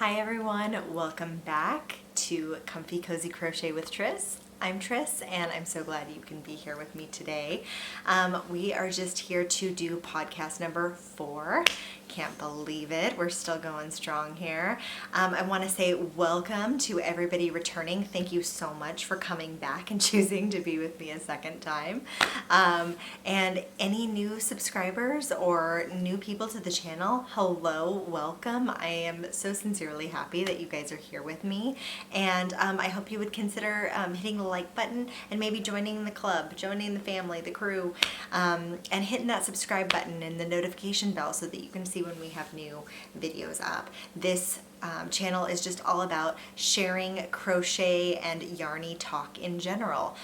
Hi everyone, welcome back to Comfy Cozy Crochet with Tris. I'm Tris and I'm so glad you can be here with me today. We are just here to do podcast number 4. Can't believe it. We're still going strong here. I want to say welcome to everybody returning. Thank you so much for coming back and choosing to be with me a second time. And any new subscribers or new people to the channel, hello, welcome. I am so sincerely happy that you guys are here with me. And I hope you would consider hitting the like button and maybe joining the club, joining the family, the crew, and hitting that subscribe button and the notification bell so that you can see when we have new videos up. This channel is just all about sharing crochet and yarny talk in general.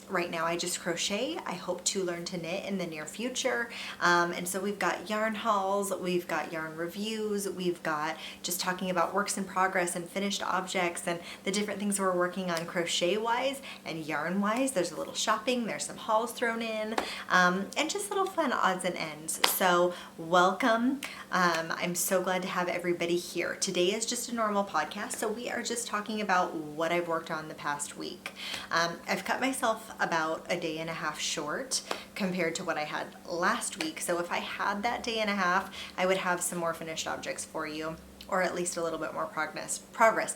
Right now I just crochet. I hope to learn to knit in the near future. And so we've got yarn hauls, we've got yarn reviews, we've got just talking about works in progress and finished objects and the different things we're working on crochet wise and yarn wise. There's a little shopping, there's some hauls thrown in, and just little fun odds and ends. So welcome. I'm so glad to have everybody here. Today is just a normal podcast, so we are just talking about what I've worked on the past week. I've cut myself about a day and a half short compared to what I had last week, so if I had that day and a half, I would have some more finished objects for you, or at least a little bit more progress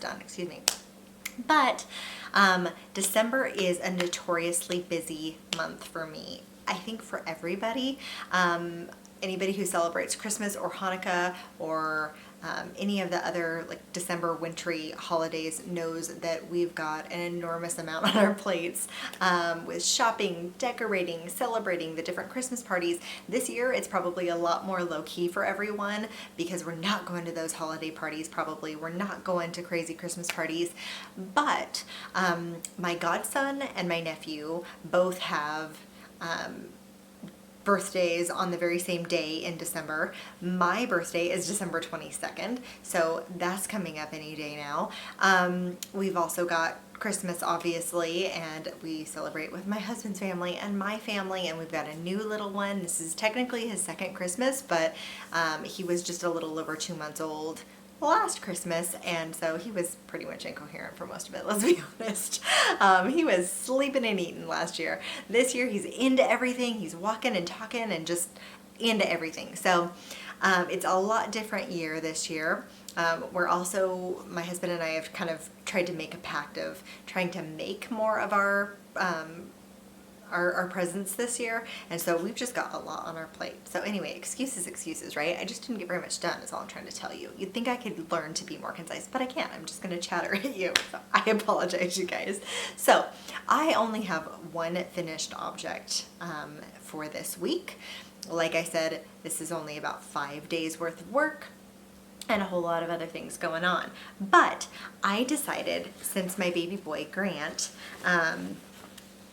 done, excuse me. But December is a notoriously busy month for me. I think for everybody. Anybody who celebrates Christmas or Hanukkah or any of the other like December wintry holidays knows that we've got an enormous amount on our plates with shopping, decorating, celebrating the different Christmas parties. This year it's probably a lot more low-key for everyone because we're not going to those holiday parties probably. We're not going to crazy Christmas parties. But my godson and my nephew both have birthdays on the very same day in December. My birthday is December 22nd, so that's coming up any day now. We've also got Christmas, obviously, and we celebrate with my husband's family and my family, and we've got a new little one. This is technically his second Christmas, but he was just a little over 2 months old last Christmas, and so he was pretty much incoherent for most of it, let's be honest. He was sleeping and eating last year. This year he's into everything. He's walking and talking and just into everything. So it's a lot different year this year. We're also, my husband and I have kind of tried to make a pact of trying to make more of our presents this year, and so we've just got a lot on our plate. So anyway, excuses, right? I just didn't get very much done is all I'm trying to tell you. You'd think I could learn to be more concise, but I can't. I'm just going to chatter at you. So I apologize, you guys. So I only have one finished object for this week. Like I said, this is only about 5 days worth of work and a whole lot of other things going on. But I decided, since my baby boy, Grant,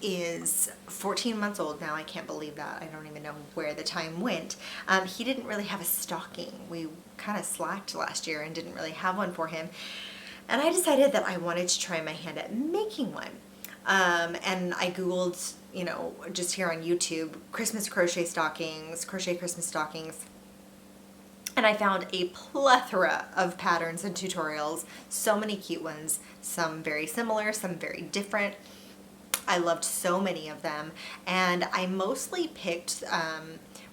is 14 months old now. I can't believe that. I don't even know where the time went. He didn't really have a stocking. We kind of slacked last year and didn't really have one for him. And I decided that I wanted to try my hand at making one. And I Googled, just here on YouTube, Christmas crochet stockings, crochet Christmas stockings. And I found a plethora of patterns and tutorials, so many cute ones, some very similar, some very different. I loved so many of them, and I mostly picked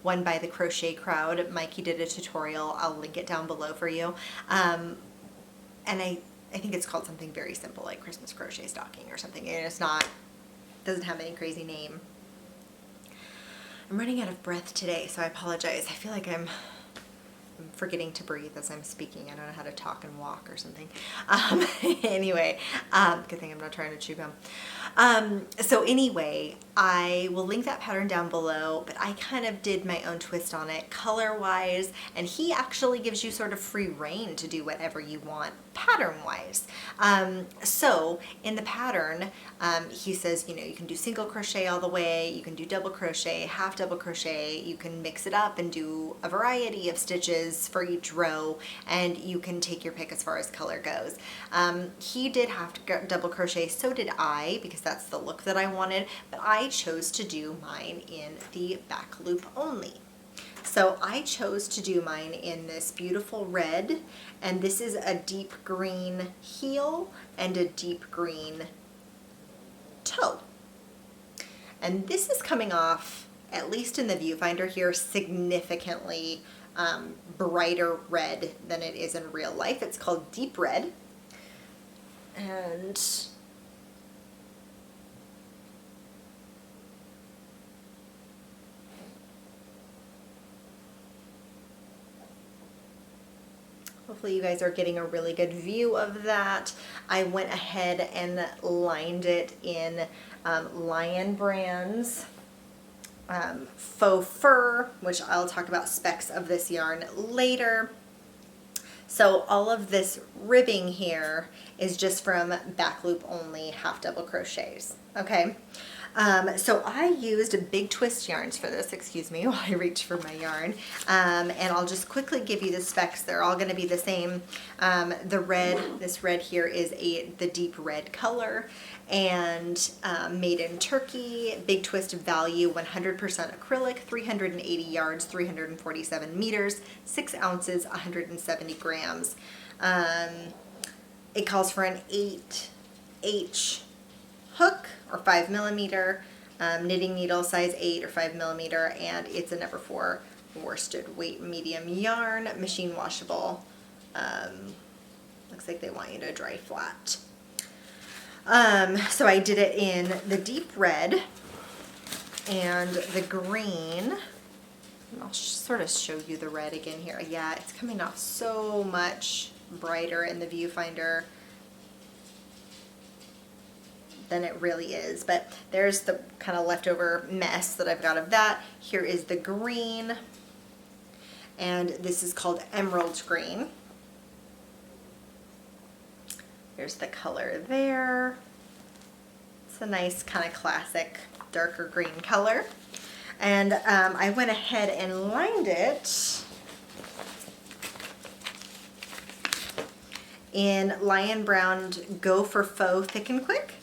one by the Crochet Crowd. Mikey did a tutorial. I'll link it down below for you. And I think it's called something very simple, like Christmas crochet stocking or something, and doesn't have any crazy name. I'm running out of breath today, so I apologize. I feel like I'm forgetting to breathe as I'm speaking. I don't know how to talk and walk or something. Anyway, good thing I'm not trying to chew gum. So anyway, I will link that pattern down below, but I kind of did my own twist on it color-wise, and he actually gives you sort of free reign to do whatever you want pattern-wise. So in the pattern, he says, you can do single crochet all the way, you can do double crochet, half double crochet, you can mix it up and do a variety of stitches for each row, and you can take your pick as far as color goes. He did have to double crochet, so did I, because that's the look that I wanted, but I chose to do mine in the back loop only. So I chose to do mine in this beautiful red, and this is a deep green heel and a deep green toe. And this is coming off, at least in the viewfinder here, significantly brighter red than it is in real life. It's called deep red. And hopefully you guys are getting a really good view of that. I went ahead and lined it in Lion Brand's faux fur, which I'll talk about specs of this yarn later. So all of this ribbing here is just from back loop only half double crochets, okay? So I used big twist yarns for this, excuse me, while I reach for my yarn. And I'll just quickly give you the specs. They're all gonna be the same. This red here is the deep red color, and made in Turkey, big twist value, 100% acrylic, 380 yards, 347 meters, 6 ounces, 170 grams. It calls for an 8H hook or 5 millimeter, knitting needle size 8 or 5 millimeter, and it's a number 4 worsted weight medium yarn, machine washable. Looks like they want you to dry flat. So I did it in the deep red and the green. And I'll sort of show you the red again here. Yeah, it's coming off so much brighter in the viewfinder than it really is, but there's the kind of leftover mess that I've got of that. Here is the green, and this is called emerald green. There's the color there. It's a nice kind of classic darker green color. And I went ahead and lined it in Lion Brand Go for Faux Thick and Quick.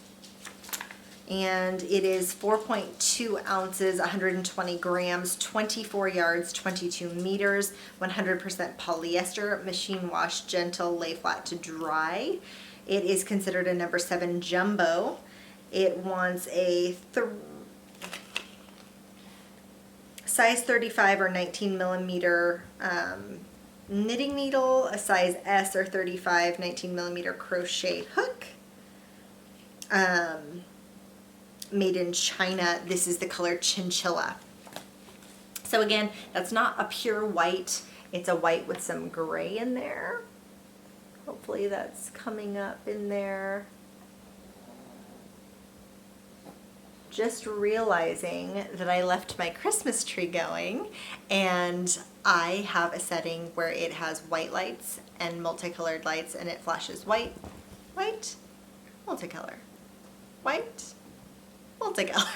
And it is 4.2 ounces, 120 grams, 24 yards, 22 meters, 100% polyester, machine wash, gentle, lay flat to dry. It is considered a number 7 jumbo. It wants a size 35 or 19 millimeter knitting needle, a size S or 35, 19 millimeter crochet hook. Made in China. This is the color Chinchilla. So again, that's not a pure white. It's a white with some gray in there. Hopefully that's coming up in there. Just realizing that I left my Christmas tree going, and I have a setting where it has white lights and multicolored lights, and it flashes white, white, multicolor, white, multicolor.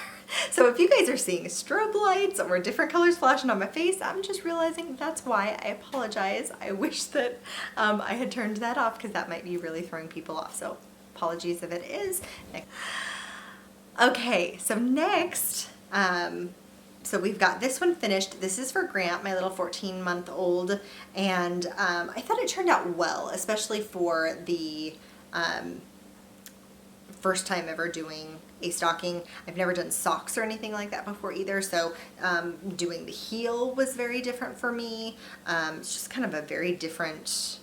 So if you guys are seeing strobe lights or different colors flashing on my face, I'm just realizing that's why. I apologize. I wish that I had turned that off, because that might be really throwing people off. So apologies if it is. Okay, so next, so we've got this one finished. This is for Grant, my little 14-month-old, and I thought it turned out well, especially for the first time ever doing a stocking. I've never done socks or anything like that before either, so doing the heel was very different for me. It's just kind of a very different,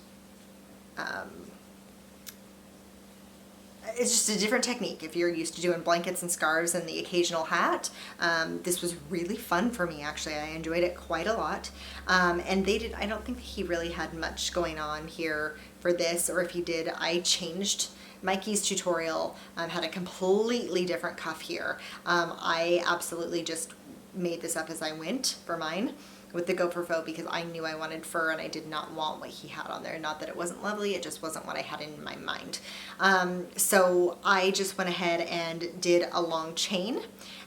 it's just a different technique. If you're used to doing blankets and scarves and the occasional hat, this was really fun for me, actually. I enjoyed it quite a lot. And I don't think he really had much going on here for this, or if he did, I changed Mikey's tutorial, had a completely different cuff here. I absolutely just made this up as I went for mine with the Go for Faux, because I knew I wanted fur and I did not want what he had on there. Not that it wasn't lovely, it just wasn't what I had in my mind. So I just went ahead and did a long chain,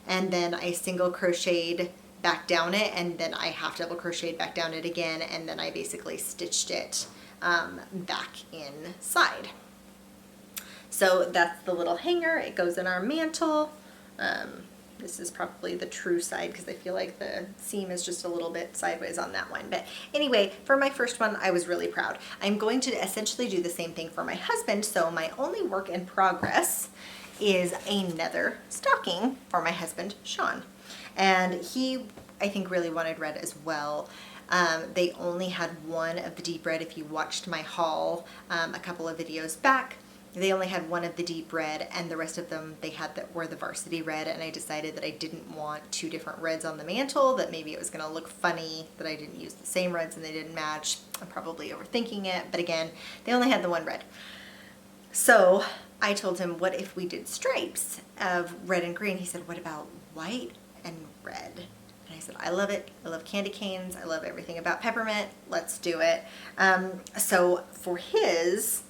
and then I single crocheted back down it, and then I half double crocheted back down it again, and then I basically stitched it back inside. So that's the little hanger. It goes in our mantle. This is probably the true side because I feel like the seam is just a little bit sideways on that one. But anyway, for my first one, I was really proud. I'm going to essentially do the same thing for my husband. So my only work in progress is another stocking for my husband, Sean. And he, I think, really wanted red as well. They only had one of the deep red. If you watched my haul a couple of videos back, they only had one of the deep red, and the rest of them they had that were the varsity red. And I decided that I didn't want two different reds on the mantle, that maybe it was going to look funny that I didn't use the same reds and they didn't match. I'm probably overthinking it, but again, they only had the one red. So I told him, what if we did stripes of red and green? He said, what about white and red? And I said, I love it. I love candy canes. I love everything about peppermint. Let's do it. So for his,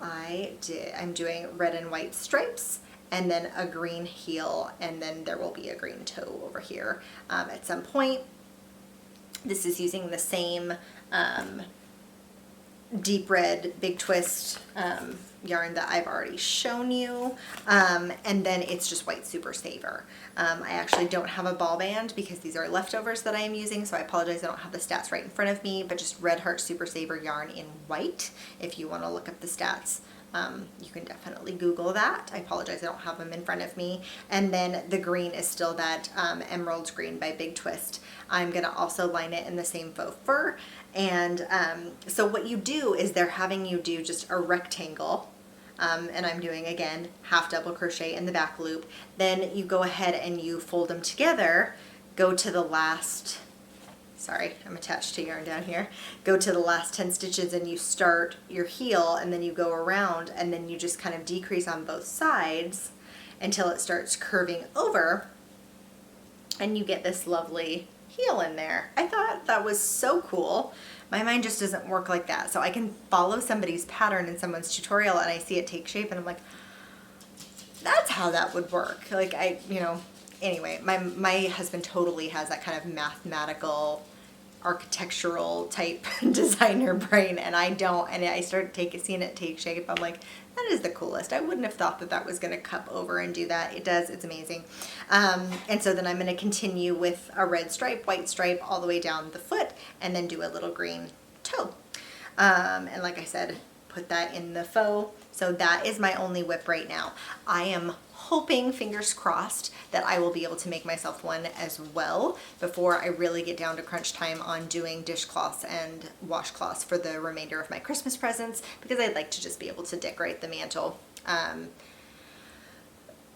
I'm doing red and white stripes and then a green heel, and then there will be a green toe over here at some point. This is using the same deep red big twist yarn that I've already shown you, and then it's just white super saver. I actually don't have a ball band because these are leftovers that I am using, so I apologize I don't have the stats right in front of me, but just Red Heart Super Saver yarn in white. If you want to look up the stats, you can definitely Google that. I apologize I don't have them in front of me. And then the green is still that Emerald Green by Big Twist. I'm going to also line it in the same faux fur. And so what you do is they're having you do just a rectangle, and I'm doing, again, half double crochet in the back loop. Then you go ahead and you fold them together, go to the last, sorry, I'm attached to yarn down here, go to the last 10 stitches and you start your heel, and then you go around, and then you just kind of decrease on both sides until it starts curving over, and you get this lovely heel in there. I thought that was so cool. My mind just doesn't work like that. So I can follow somebody's pattern in someone's tutorial and I see it take shape and I'm like, that's how that would work. Like anyway, my husband totally has that kind of mathematical, architectural type designer brain, and I don't. And I started seeing it take shape. I'm like, that is the coolest. I wouldn't have thought that that was going to cup over and do that. It does. It's amazing. And so then I'm going to continue with a red stripe, white stripe all the way down the foot, and then do a little green toe. And like I said, put that in the faux. So that is my only whip right now. I am hoping, fingers crossed, that I will be able to make myself one as well before I really get down to crunch time on doing dishcloths and washcloths for the remainder of my Christmas presents, because I'd like to just be able to decorate the mantle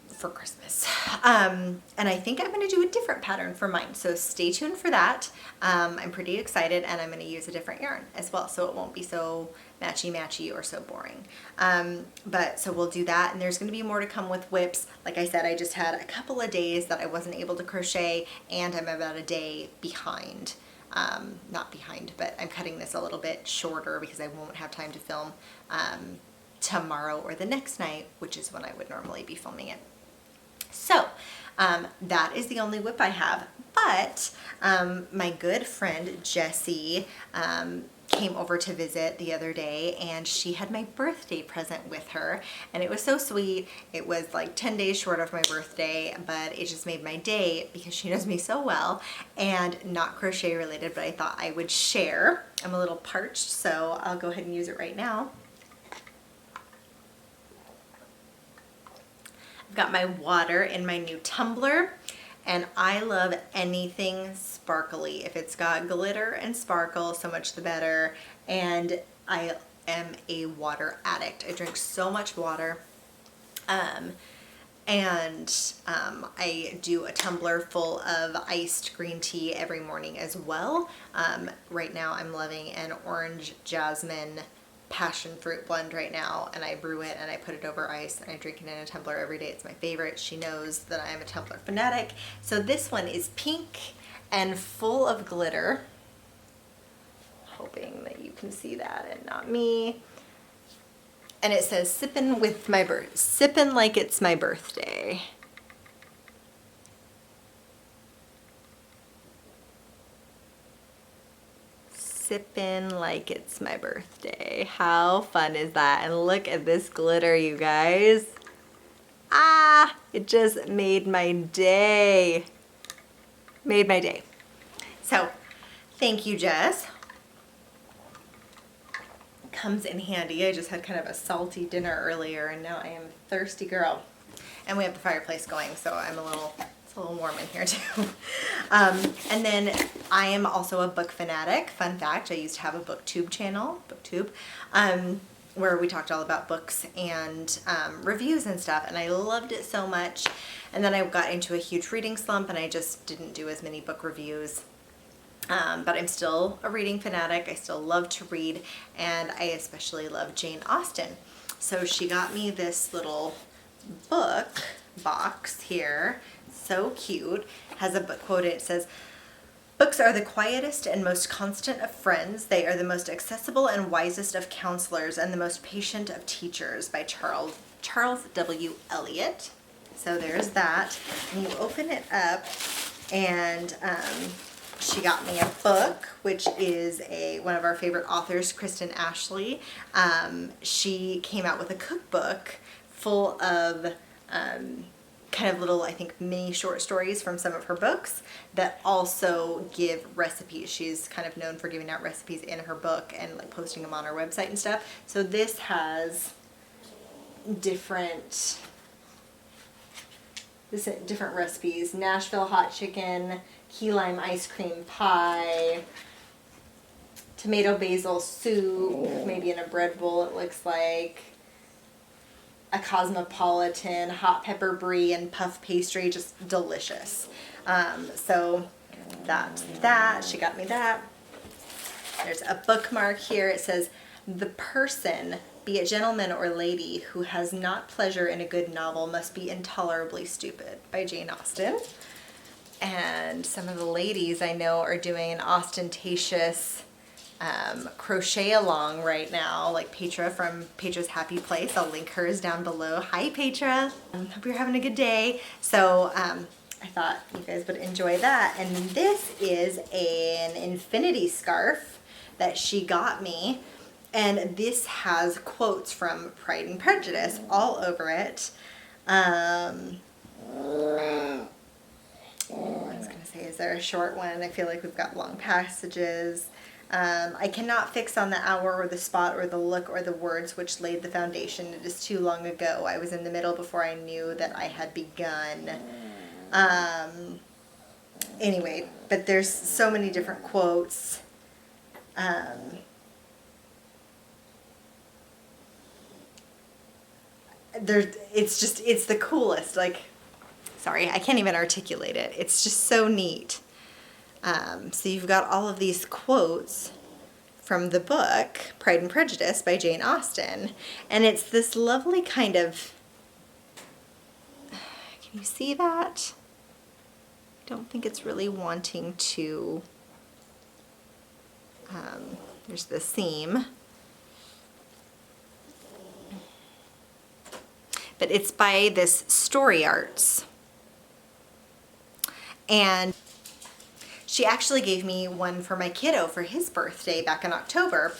for Christmas. And I think I'm going to do a different pattern for mine, so stay tuned for that. I'm pretty excited, and I'm going to use a different yarn as well, so it won't be so matchy or so boring. But so we'll do that, and there's going to be more to come with whips. Like I said, I just had a couple of days that I wasn't able to crochet, and I'm about a day behind. Not behind, but I'm cutting this a little bit shorter because I won't have time to film tomorrow or the next night, which is when I would normally be filming it. So that is the only whip I have, but my good friend Jessie came over to visit the other day, and she had my birthday present with her, and it was so sweet. It was like 10 days short of my birthday, but it just made my day because she knows me so well, and not crochet related, but I thought I would share. I'm a little parched, so I'll go ahead and use it right now. I've got my water in my new tumbler, and I love anything sparkly. If it's got glitter and sparkle, so much the better. And I am a water addict. I drink so much water. I do a tumbler full of iced green tea every morning as well. Right now I'm loving an orange jasmine passion fruit blend right now, and I brew it and I put it over ice and I drink it in a tumbler every day. It's my favorite. She knows that I'm a tumbler fanatic. So this one is pink and full of glitter. Hoping that you can see that and not me. And it says sippin' like it's my birthday. Sippin' like it's my birthday. How fun is that? And look at this glitter, you guys. It just made my day. Made my day. So thank you, Jess. Comes in handy. I just had kind of a salty dinner earlier and now I am a thirsty girl. And we have the fireplace going, so it's a little warm in here too. And then I am also a book fanatic. Fun fact, I used to have a booktube channel, where we talked all about books and reviews and stuff, and I loved it so much. And then I got into a huge reading slump and I just didn't do as many book reviews. But I'm still a reading fanatic. I still love to read, and I especially love Jane Austen. So she got me this little book box here. So cute. Has a book quote. It says, "Books are the quietest and most constant of friends. They are the most accessible and wisest of counselors and the most patient of teachers," by Charles W. Eliot. So there's that. And you open it up and she got me a book, which is one of our favorite authors, Kristen Ashley. She came out with a cookbook full of kind of little, I think, mini short stories from some of her books that also give recipes. She's kind of known for giving out recipes in her book and like posting them on her website and stuff. So this has different recipes: Nashville hot chicken, key lime ice cream pie, tomato basil soup, maybe in a bread bowl it looks like, a cosmopolitan, hot pepper brie, and puff pastry, just delicious. So that's that. She got me that. There's a bookmark here. It says, "The person, be it gentleman or lady, who has not pleasure in a good novel must be intolerably stupid," by Jane Austen. And some of the ladies I know are doing an ostentatious crochet along right now, like Petra from Petra's Happy Place. I'll link hers down below. Hi, Petra. Hope you're having a good day. So I thought you guys would enjoy that. And this is an infinity scarf that she got me. And this has quotes from Pride and Prejudice all over it. I was going to say, is there a short one? I feel like we've got long passages. "I cannot fix on the hour or the spot or the look or the words which laid the foundation. It is too long ago. I was in the middle before I knew that I had begun." Anyway, but there's so many different quotes. It's the coolest. Like, sorry, I can't even articulate it. It's just so neat. So you've got all of these quotes from the book Pride and Prejudice by Jane Austen, and it's this lovely kind of, can you see that? I don't think it's really wanting to, there's the seam, but it's by this Storiarts, and she actually gave me one for my kiddo for his birthday back in October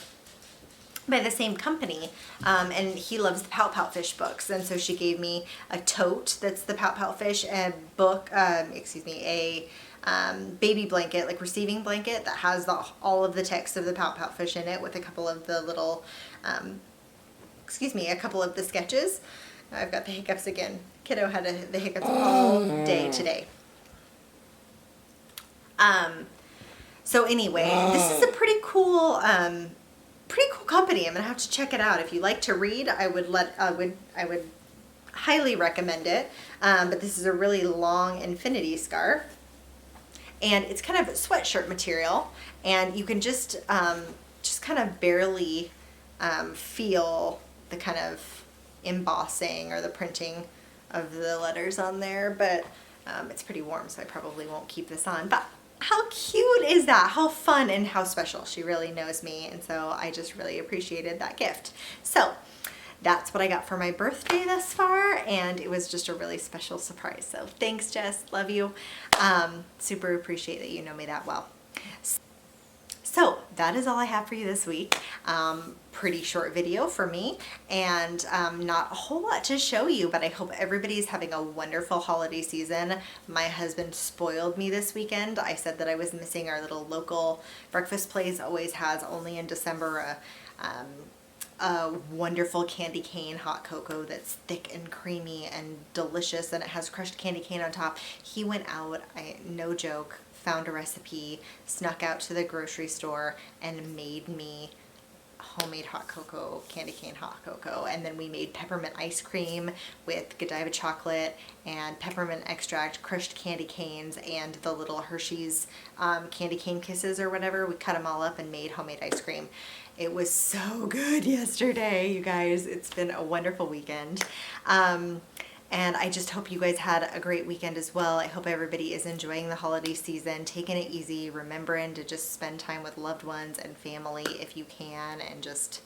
by the same company, and he loves the Pout Pout Fish books, and so she gave me a tote that's the Pout Pout Fish, and book, a baby blanket, like receiving blanket that has all of the text of the Pout Pout Fish in it with a couple of the little, a couple of the sketches. I've got the hiccups again. Kiddo had the hiccups all day today. So anyway, this is a pretty cool company. I'm gonna have to check it out. If you like to read, I would highly recommend it. But this is a really long infinity scarf, and it's kind of sweatshirt material, and you can just kind of barely feel the kind of embossing or the printing of the letters on there, but it's pretty warm, so I probably won't keep this on. But how cute is that? How fun and how special. She really knows me, and so I just really appreciated that gift. So that's what I got for my birthday thus far, and it was just a really special surprise. So thanks, Jess. Love you. Super appreciate that you know me that well. So that is all I have for you this week. Pretty short video for me, and not a whole lot to show you, but I hope everybody's having a wonderful holiday season. My husband spoiled me this weekend. I said that I was missing our little local breakfast place. Always has, only in December, a wonderful candy cane hot cocoa that's thick and creamy and delicious, and it has crushed candy cane on top. He went out, no joke, found a recipe, snuck out to the grocery store and made me homemade hot cocoa, candy cane hot cocoa. And then we made peppermint ice cream with Godiva chocolate and peppermint extract, crushed candy canes, and the little Hershey's candy cane kisses or whatever. We cut them all up and made homemade ice cream. It was so good yesterday, you guys. It's been a wonderful weekend. And I just hope you guys had a great weekend as well. I hope everybody is enjoying the holiday season, taking it easy, remembering to just spend time with loved ones and family if you can, and just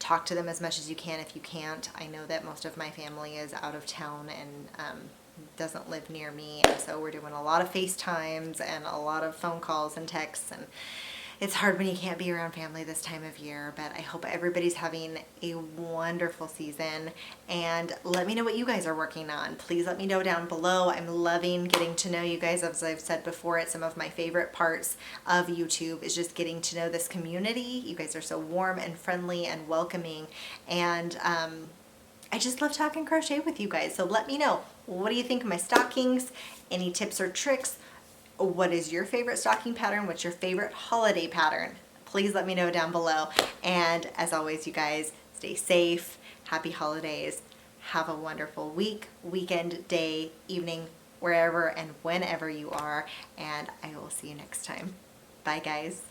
talk to them as much as you can if you can't. I know that most of my family is out of town and doesn't live near me, and so we're doing a lot of FaceTimes and a lot of phone calls and texts, and it's hard when you can't be around family this time of year, but I hope everybody's having a wonderful season, and let me know what you guys are working on. Please let me know down below. I'm loving getting to know you guys. As I've said before, it's some of my favorite parts of YouTube is just getting to know this community. You guys are so warm and friendly and welcoming, and I just love talking crochet with you guys. So let me know, what do you think of my stockings? Any tips or tricks? What is your favorite stocking pattern? What's your favorite holiday pattern? Please let me know down below. And as always, you guys, stay safe. Happy holidays. Have a wonderful week, weekend, day, evening, wherever and whenever you are. And I will see you next time. Bye, guys.